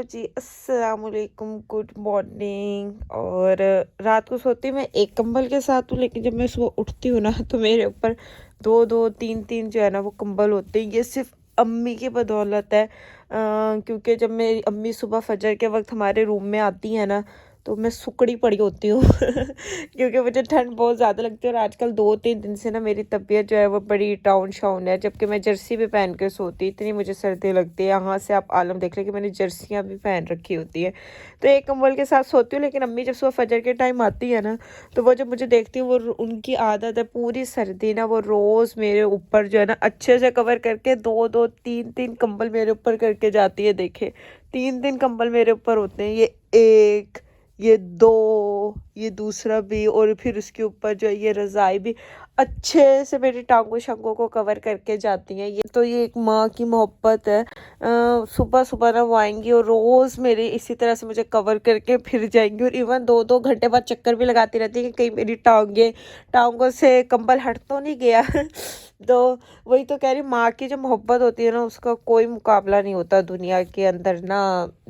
जी अस्सलाम वालेकुम, good morning. और रात को सोती मैं एक कंबल के साथ हूँ, लेकिन जब मैं सुबह उठती हूँ ना तो मेरे ऊपर दो दो तीन तीन जो है ना वो कंबल होते हैं। ये सिर्फ अम्मी की बदौलत है। क्योंकि जब मेरी अम्मी सुबह फजर के वक्त हमारे रूम में आती है ना तो मैं सुकड़ी पड़ी होती हूँ क्योंकि मुझे ठंड बहुत ज़्यादा लगती है। और आजकल 2-3 दिन से ना मेरी तबीयत जो है वो बड़ी डाउन शाउन है, जबकि मैं जर्सी भी पहन के सोती, इतनी मुझे सर्दी लगती है। यहाँ से आप आलम देख लें कि मैंने जर्सियाँ भी पहन रखी होती है, तो एक कंबल के साथ सोती हूँ। लेकिन अम्मी जब सुबह फजर के टाइम आती है ना तो वो जब मुझे देखती हूँ, वो उनकी आदत है पूरी सर्दी ना वो रोज़ मेरे ऊपर जो है ना अच्छे से कवर करके दो दो तीन तीन कंबल मेरे ऊपर करके जाती है। देखे, 3-3 कंबल मेरे ऊपर होते हैं। ये एक, ये दो, ये दूसरा भी, और फिर उसके ऊपर जो है ये रज़ाई भी अच्छे से मेरी टांगों शांगों को कवर करके जाती हैं। ये एक माँ की मोहब्बत है। सुबह सुबह ना वो आएंगी और रोज़ मेरी इसी तरह से मुझे कवर करके फिर जाएंगी, और इवन 2-2 घंटे बाद चक्कर भी लगाती रहती है कि कहीं मेरी टांगों से कंबल हट तो नहीं गया तो वही तो कह रही, माँ की जो मोहब्बत होती है ना उसका कोई मुकाबला नहीं होता दुनिया के अंदर ना।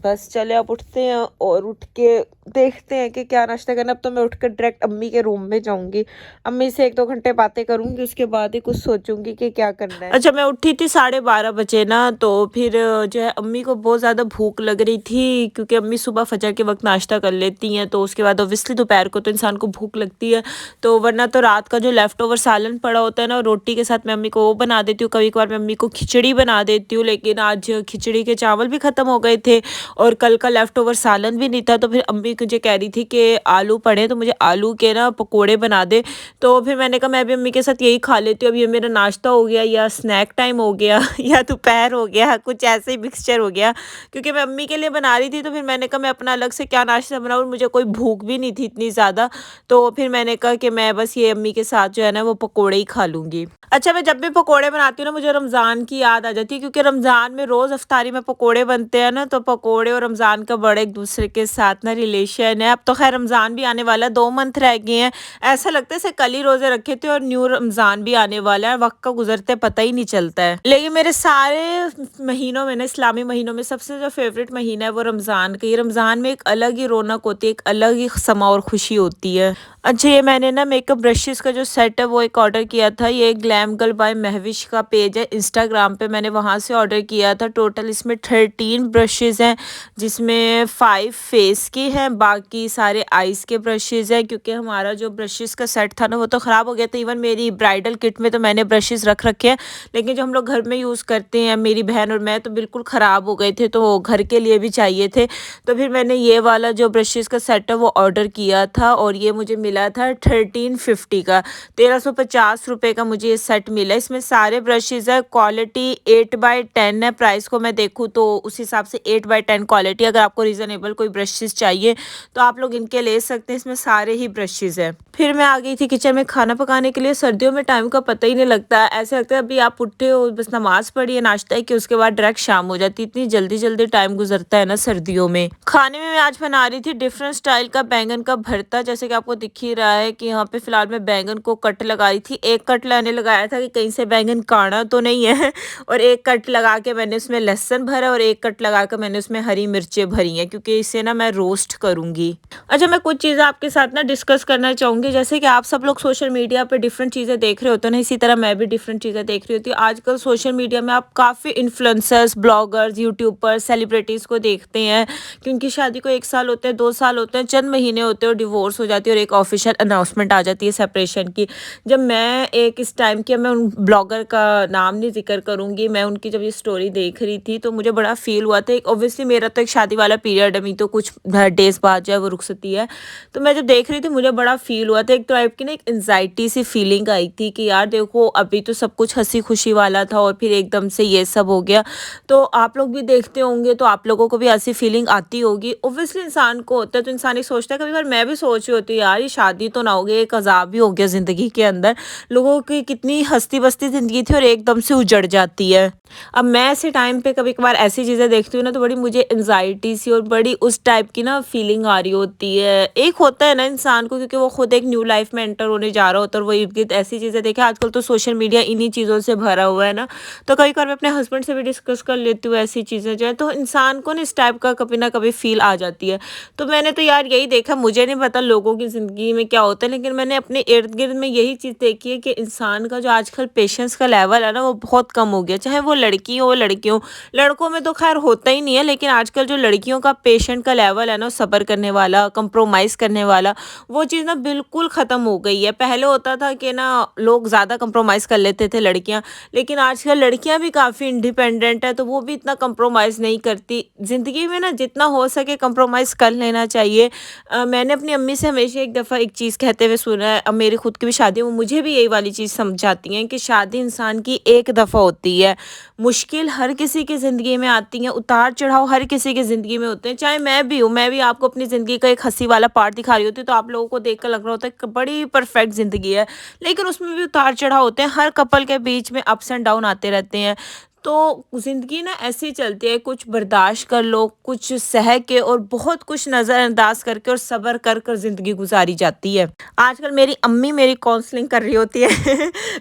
बस चले अब उठते हैं और उठ के देखते हैं कि क्या नाश्ता करना। अब तो मैं उठकर डायरेक्ट अम्मी के रूम में जाऊंगी, अम्मी से 1-2 घंटे बातें करूंगी, उसके बाद ही कुछ सोचूंगी कि क्या करना है। अच्छा, मैं उठी थी 12:30 बजे ना, तो फिर जो है अम्मी को बहुत ज़्यादा भूख लग रही थी, क्योंकि अम्मी सुबह फजर के वक्त नाश्ता कर लेती हैं, तो उसके बाद ऑब्वियसली दोपहर को तो इंसान को भूख लगती है। तो वरना तो रात का जो लेफ्ट ओवर सालन पड़ा होता है ना, रोटी के साथ मैं अम्मी को वो बना देती हूँ। कभी कभार मैं अम्मी को खिचड़ी बना देती हूँ, लेकिन आज खिचड़ी के चावल भी ख़त्म हो गए थे और कल का लेफ्ट ओवर सालन भी नहीं था। तो फिर अम्मी मुझे कह रही थी कि आलू पड़े तो मुझे आलू के ना पकोड़े बना दे। तो फिर मैंने कहा मैं भी अम्मी के साथ यही खा लेती हूँ। अब ये मेरा नाश्ता हो गया या स्नैक टाइम हो गया या दोपहर हो गया, कुछ ऐसे ही मिक्सचर हो गया, क्योंकि मैं अम्मी के लिए बना रही थी। तो फिर मैंने कहा मैं अपना अलग से क्या नाश्ता बनाऊँ, और मुझे कोई भूख भी नहीं थी इतनी ज़्यादा। तो फिर मैंने कहा कि मैं बस ये अम्मी के साथ जो है ना वो पकोड़े ही खा लूँगी। अच्छा, मैं जब भी पकोड़े बनाती हूँ ना मुझे रमज़ान की याद आ जाती है, क्योंकि रमज़ान में रोज़ इफ्तारी में पकोड़े बनते हैं ना, तो पकोड़े और रमज़ान का बड़ा एक दूसरे के साथ ना रिलेशन है। अब तो खैर रमज़ान भी आने वाला है, 2 मंथ रह गए हैं। ऐसा लगता है जैसे कल ही रोज़े रखे थे और न्यू रमज़ान भी आने वाला है। वक्त का गुजरते पता ही नहीं चलता है। लेकिन मेरे सारे महीनों में ना, इस्लामी महीनों में सबसे जो फेवरेट महीना है वो रमज़ान का। ये रमज़ान में एक अलग ही रौनक होती है, एक अलग ही समा और खुशी होती है। अच्छा, ये मैंने ना मेकअप ब्रशेस का जो सेट है वो एक ऑर्डर किया था। ये ग्लैम गर्ल बाय महविश का पेज है इंस्टाग्राम पे, मैंने वहाँ से ऑर्डर किया था। टोटल इसमें 13 ब्रशेस हैं, जिसमें 5 फेस के हैं, बाकी सारे आइज़ के ब्रशेस हैं। क्योंकि हमारा जो ब्रशेस का सेट था ना वो तो ख़राब हो गया था। इवन मेरी ब्राइडल किट में तो मैंने ब्रशेस रख रखे हैं, लेकिन जो हम लोग घर में यूज़ करते हैं मेरी बहन और मैं, तो बिल्कुल ख़राब हो गए थे, तो घर के लिए भी चाहिए थे। तो फिर मैंने ये वाला जो ब्रशेस का सेट है वो ऑर्डर किया था, और ये मुझे मिला था 1350 का, 1350 रुपये का मुझे ये सेट मिला। इसमें सारे ब्रशेज़ है, क्वालिटी 8/10 है। प्राइस को मैं देखूँ तो उस हिसाब से 8/10 क्वालिटी। अगर आपको रीज़नेबल कोई ब्रशेज़ चाहिए तो आप लोग इनके ले सकते हैं, इसमें सारे ही ब्रशेज़ हैं। फिर मैं आ गई थी किचन में खाना पकाने के लिए। सर्दियों में टाइम का पता ही नहीं लगता, ऐसा लगता है अभी आप उठे हो बस नमाज़ पढ़ी है, नाश्ता है कि उसके बाद डायरेक्ट शाम हो जाती है। इतनी जल्दी जल्दी टाइम गुजरता है ना सर्दियों में। खाने में मैं आज बना रही थी डिफरेंट स्टाइल का बैंगन का भरता। जैसे कि आपको दिख ही रहा है कि यहाँ पे फिलहाल मैं बैंगन को कट लगा रही थी। एक कट मैंने लगाया था कि कहीं से बैंगन काढ़ा तो नहीं है और एक कट लगा के मैंने उसमें लहसुन भरा, और एक कट लगा कर मैंने उसमें हरी मिर्चें भरी हैं, क्योंकि इसे ना मैं रोस्ट करूँगी। अच्छा, मैं कुछ चीज़ें आपके साथ ना डिस्कस करना चाहूँगी। जैसे कि आप सब लोग सोशल मीडिया पर डिफरेंट चीज़ें देख रहे होते हैं ना, इसी तरह मैं भी डिफरेंट चीज़ें देख रही होती हूँ। आजकल सोशल मीडिया में आप काफ़ी इन्फ्लुएंसर्स, ब्लॉगर्स, यूट्यूबर्स, सेलिब्रिटीज़ को देखते हैं कि उनकी शादी को 1 साल होते हैं, 2 साल होते हैं, चंद महीने होते हैं और डिवोर्स हो जाती है और एक ऑफिशियल अनाउंसमेंट आ जाती है सेपरेशन की। जब मैं एक इस टाइम की, मैं उन ब्लॉगर का नाम नहीं जिक्र करूँगी, मैं उनकी जब ये स्टोरी देख रही थी तो मुझे बड़ा फील हुआ था। ऑब्वियसली मेरा तो एक शादी वाला पीरियड है, तो कुछ डेज बाद जो है वो रुखसती है। तो मैं जब देख रही थी मुझे बड़ा फील हुआ था। एक टाइप की ना एक एंजाइटी सी फीलिंग आई थी कि यार देखो, अभी तो सब कुछ हंसी खुशी वाला था और फिर एकदम से ये सब हो गया। तो आप लोग भी देखते होंगे तो आप लोगों को भी ऐसी फीलिंग आती होगी। ऑब्वियसली इंसान को होता है, तो इंसान ही सोचता है। कभी बार मैं भी सोच रही होती हूँ यार ये शादी तो ना हो गई, एक अजाब भी हो गया ज़िंदगी के अंदर। लोगों की कितनी हंसती बसती ज़िंदगी थी और एकदम से उजड़ जाती है। अब मैं ऐसे टाइम पे कभी कभार ऐसी चीज़ें देखती हूँ ना तो बड़ी मुझे एंजाइटी सी और बड़ी उस टाइप की ना फीलिंग फीलिंग आ रही होती है। एक होता है ना इंसान को, क्योंकि वो खुद एक न्यू लाइफ में एंटर होने जा रहा होता है और वो इर्द-गिर्द ऐसी चीज़ें देखे। आजकल तो सोशल मीडिया इन्हीं चीज़ों से भरा हुआ है ना, तो कभी-कभार मैं अपने हस्बैंड से भी डिस्कस कर लेती हूँ ऐसी चीज़ें जो है, तो इंसान को ना इस टाइप का कभी ना कभी फ़ील आ जाती है। तो मैंने तो यार यही देखा, मुझे नहीं पता लोगों की ज़िंदगी में क्या होता है, लेकिन मैंने अपने इर्द-गिर्द में यही चीज़ देखी है कि इंसान का जो आजकल पेशेंस का लेवल है ना, वो बहुत कम हो गया। चाहे वो लड़की हो, लड़के हों। लड़कों में तो ख़ैर होता ही नहीं है, लेकिन आजकल जो लड़कियों का पेशेंट का लेवल है ना, सब्र करने वाला, कंप्रोमाइज़ करने वाला, वो चीज़ ना बिल्कुल ख़त्म हो गई है। पहले होता था कि ना लोग ज़्यादा कंप्रोमाइज़ कर लेते थे लड़कियाँ, लेकिन आजकल लड़कियाँ भी काफ़ी इंडिपेंडेंट है, तो वो भी इतना कंप्रोमाइज़ नहीं करती। ज़िंदगी में ना जितना हो सके कंप्रोमाइज़ कर लेना चाहिए। मैंने अपनी अम्मी से हमेशा एक दफ़ा एक चीज़ कहते हुए सुना है, अब मेरी खुद की भी शादी है, वो मुझे भी यही वाली चीज़ समझाती हैं कि शादी इंसान की एक दफ़ा होती है। मुश्किल हर किसी की ज़िंदगी में आती हैं, उतार-चढ़ाव हर किसी की ज़िंदगी में होते हैं, चाहे मैं भी हूँ, मैं भी आपको अपनी ज़िंदगी का एक हँसी वाला पार्ट दिखा रही होती हूँ, तो आप लोगों को देख कर लग रहा होता है कि बड़ी परफेक्ट ज़िंदगी है। लेकिन उसमें भी उतार-चढ़ाव होते हैं, हर कपल के बीच में अप्स एंड डाउन आते रहते हैं। तो ज़िंदगी ना ऐसे ही चलती है, कुछ बर्दाश्त कर लो, कुछ सह के और बहुत कुछ नज़रअंदाज करके और सब्र कर कर ज़िंदगी गुज़ारी जाती है। आजकल मेरी अम्मी मेरी काउंसलिंग कर रही होती है।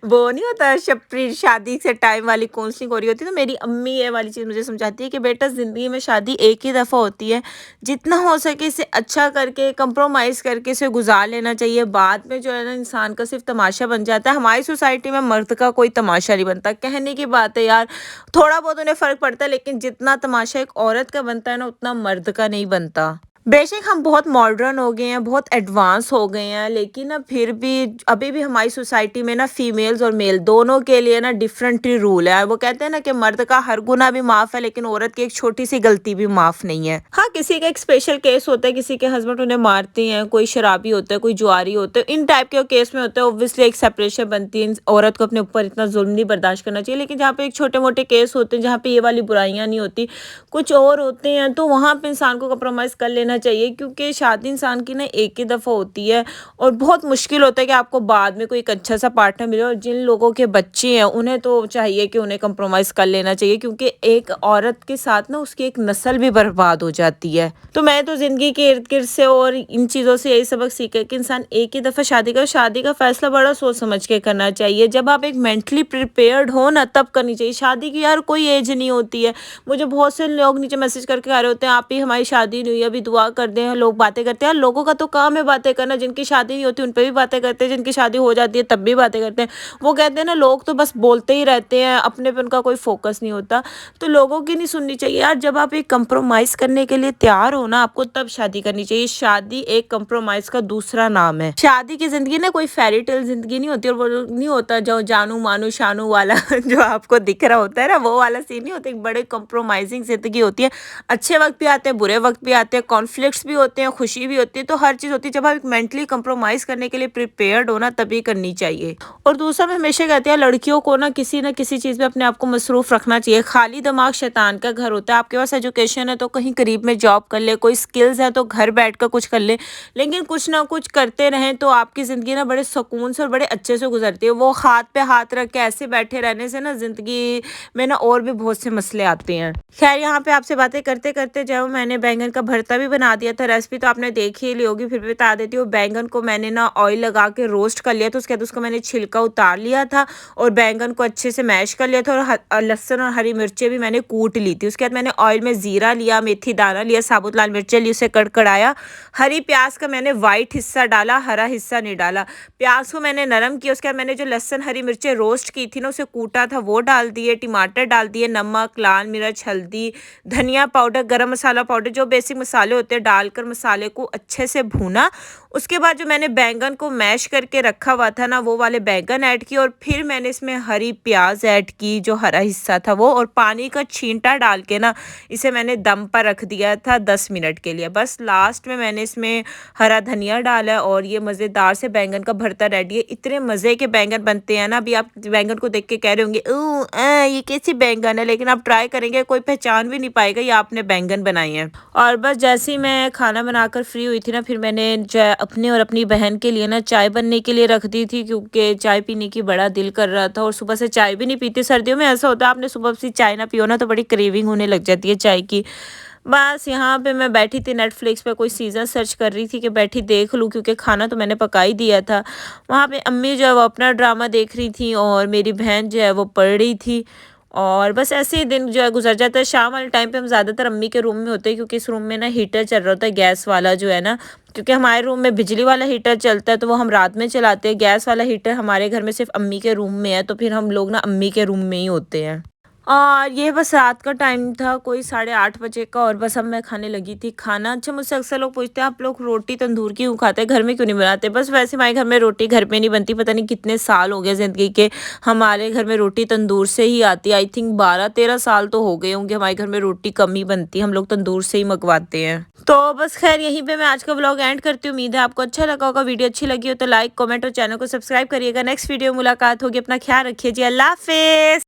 वो नहीं होता प्री शादी से टाइम वाली काउंसलिंग हो रही होती है, तो मेरी अम्मी ये वाली चीज़ मुझे समझाती है कि बेटा ज़िंदगी में शादी एक ही दफ़ा होती है। जितना हो सके इसे अच्छा करके कंप्रोमाइज़ करके इसे गुज़ार लेना चाहिए। बाद में जो है ना इंसान का सिर्फ़ तमाशा बन जाता है। हमारी सोसाइटी में मर्द का कोई तमाशा नहीं बनता। कहने की बात है यार, थोड़ा बहुत उन्हें फ़र्क पड़ता है, लेकिन जितना तमाशा एक औरत का बनता है ना, उतना मर्द का नहीं बनता। बेशक हम बहुत मॉडर्न हो गए हैं, बहुत एडवांस हो गए हैं, लेकिन ना फिर भी अभी भी हमारी सोसाइटी में ना फीमेल्स और मेल दोनों के लिए ना डिफरेंट ही रूल है। वो कहते हैं ना कि मर्द का हर गुनाह भी माफ़ है, लेकिन औरत की एक छोटी-सी गलती भी माफ़ नहीं है। हाँ, किसी का एक स्पेशल केस होता है, किसी के हस्बैंड उन्हें मारते हैं, कोई शराबी होता है, कोई जुआरी होता है, इन टाइप के केस में होता है, ऑब्वियसली एक सेपरेशन बनती है, औरत को अपने ऊपर इतना जुल्म नहीं बर्दाश्त करना चाहिए। लेकिन जहाँ पे एक छोटे-मोटे केस होते हैं, जहाँ पे ये वाली बुराइयाँ नहीं होती, कुछ और होते हैं, तो वहाँ पे इंसान को कंप्रोमाइज़ कर लेना चाहिए, क्योंकि शादी इंसान की ना एक ही दफ़ा होती है और बहुत मुश्किल होता है कि आपको बाद में कोई एक अच्छा सा पार्टनर मिले। और जिन लोगों के बच्चे हैं, उन्हें तो चाहिए कि उन्हें कंप्रोमाइज़ कर लेना चाहिए, क्योंकि एक औरत के साथ ना उसकी एक नस्ल भी बर्बाद हो जाती है। तो मैं तो ज़िंदगी के इर्द-गिर्द से और इन चीज़ों से यही सबक सीखा है कि इंसान एक ही दफ़ा शादी करे, शादी का फ़ैसला बड़ा सोच समझ के करना चाहिए। जब आप एक मेंटली प्रिपेयर्ड हो ना, तब करनी चाहिए। शादी की यार कोई एज नहीं होती है। मुझे बहुत से लोग नीचे मैसेज करके आ रहे होते हैं, आप ही हमारी शादी नहीं हुई, अभी दुआ कर दें। लोग बातें करते हैं, लोगों का तो काम है बातें करना। जिनकी शादी नहीं होती उन पे भी बातें करते हैं, जिनकी शादी हो जाती है तब भी बातें करते हैं। वो कहते हैं ना, लोग तो बस बोलते ही रहते हैं, अपने पे उनका कोई फोकस नहीं होता। तो लोगों की नहीं सुननी चाहिए यार। जब आप एक कंप्रोमाइज़ करने के लिए तैयार हो ना, आपको तब शादी करनी चाहिए। शादी एक कंप्रोमाइज़ का दूसरा नाम है। शादी की ज़िंदगी ना कोई फेयरी टेल ज़िंदगी नहीं होती, और वो नहीं होता जो जानू मानू शानू वाला जो आपको दिख रहा होता है ना, वो वाला सीन नहीं होता। एक बड़े कंप्रोमाइज़िंग ज़िंदगी होती है। अच्छे वक़्त भी आते हैं, बुरे वक़्त भी आते हैं, कॉन्फ्लिक्ट्स भी होते हैं, खुशी भी होती है, तो हर चीज़ होती है। जब आप मेंटली कंप्रोमाइज़ करने के लिए प्रिपेयर्ड हो ना, तभी करनी चाहिए। और दूसरा मैं हमेशा कहती हूँ, लड़कियों को ना किसी चीज़ में अपने आप को मसरूफ़ रखना चाहिए। खाली दिमाग शैतान का घर होता है। आपके पास एजुकेशन है तो कहीं करीब में जॉब कर ले, कोई स्किल्स है तो घर बैठकर कुछ कर ले, लेकिन कुछ ना कुछ करते रहें तो आपकी ज़िंदगी ना बड़े सुकून से और बड़े अच्छे से गुजरती है। वो हाथ पे हाथ रख के ऐसे बैठे रहने से ना ज़िंदगी में ना और भी बहुत से मसले आते हैं। खैर, यहाँ पे आपसे बातें करते-करते जो मैंने बैंगन का भरता भी बना दिया था। रेसिपी तो आपने देखी ही ली होगी, फिर भी बता देती हूँ। बैंगन को मैंने ना ऑयल लगा के रोस्ट कर लिया था, उसके बाद उसको मैंने छिलका उतार लिया था और बैंगन को अच्छे से मैश कर लिया था, और लहसुन और हरी मिर्चें भी मैंने कूट ली थी। उसके बाद मैंने ऑयल में ज़ीरा लिया, मेथी दाना लिया, साबुत लाल मिर्चें ली, उसे कड़कड़ाया। हरी प्याज़ का मैंने वाइट हिस्सा डाला, हरा हिस्सा नहीं डाला। प्याज़ को मैंने नरम किया, उसके बाद मैंने जो लहसुन हरी मिर्चें रोस्ट की थी ना, उसे कूटा था, वो डाल दिए। टमाटर डाल दिए, नमक, लाल मिर्च, हल्दी, धनिया पाउडर, गरम मसाला पाउडर, जो बेसिक मसाले होते हैं, डालकर मसाले को अच्छे से भूना। उसके बाद जो मैंने बैंगन को मैश करके रखा हुआ था ना, वो वाले बैंगन ऐड किए, और फिर मैंने इसमें हरी प्याज ऐड की, जो हरा हिस्सा था वो, और पानी का छींटा डाल के ना इसे मैंने दम पर रख दिया था 10 मिनट के लिए। बस लास्ट में मैंने इसमें हरा धनिया डाला, और ये मज़ेदार से बैंगन का भरता रेडी है। इतने मज़े के बैंगन बनते हैं ना, अभी आप बैंगन को देख के कह रहे होंगे ये कैसी बैंगन है, लेकिन आप ट्राई करेंगे कोई पहचान भी नहीं पाएगा ये आपने बैंगन बनाए हैं। और बस जैसे ही मैं खाना बनाकर फ्री हुई थी ना, फिर मैंने अपने और अपनी बहन के लिए ना चाय बनने के लिए रख दी थी, क्योंकि चाय पीने की बड़ा दिल कर रहा था। और सुबह से चाय भी नहीं पीती। सर्दियों में ऐसा होता है, आपने सुबह से चाय ना पियो ना तो बड़ी क्रेविंग होने लग जाती है चाय की। बस यहाँ पे मैं बैठी थी नेटफ्लिक्स पे कोई सीज़न सर्च कर रही थी कि बैठी देख लूँ, क्योंकि खाना तो मैंने पका ही दिया था। वहाँ पे अम्मी जो है वो अपना ड्रामा देख रही थी और मेरी बहन जो है वो पढ़ रही थी। और बस ऐसे ही दिन जो है गुजर जाता है। शाम वाले टाइम पे हम ज़्यादातर अम्मी के रूम में होते हैं, क्योंकि इस रूम में ना हीटर चल रहा होता है गैस वाला जो है ना, क्योंकि हमारे रूम में बिजली वाला हीटर चलता है तो वो हम रात में चलाते हैं। गैस वाला हीटर हमारे घर में सिर्फ अम्मी के रूम में है, तो फिर हम लोग ना अम्मी के रूम में ही होते हैं। और ये बस रात का टाइम था, कोई 8:30 बजे का, और बस अब मैं खाने लगी थी खाना। अच्छा, मुझसे अक्सर लोग पूछते हैं आप लोग रोटी तंदूर की क्यों खाते हैं, घर में क्यों नहीं बनाते। बस वैसे हमारे घर में रोटी घर पे नहीं बनती, पता नहीं कितने साल हो गए ज़िंदगी के, हमारे घर में रोटी तंदूर से ही आती है। आई थिंक 12-13 साल तो हो गए होंगे हमारे घर में रोटी कम ही बनती है, हम लोग तंदूर से ही मंगवाते हैं। तो बस खैर यहीं पे मैं आज का व्लॉग एंड करती हूँ। उम्मीद है आपको अच्छा लगा होगा। वीडियो अच्छी लगी हो तो लाइक कमेंट और चैनल को सब्सक्राइब करिएगा। नेक्स्ट वीडियो मुलाकात होगी। अपना ख्याल रखिए जी। अल्लाह हाफिज़।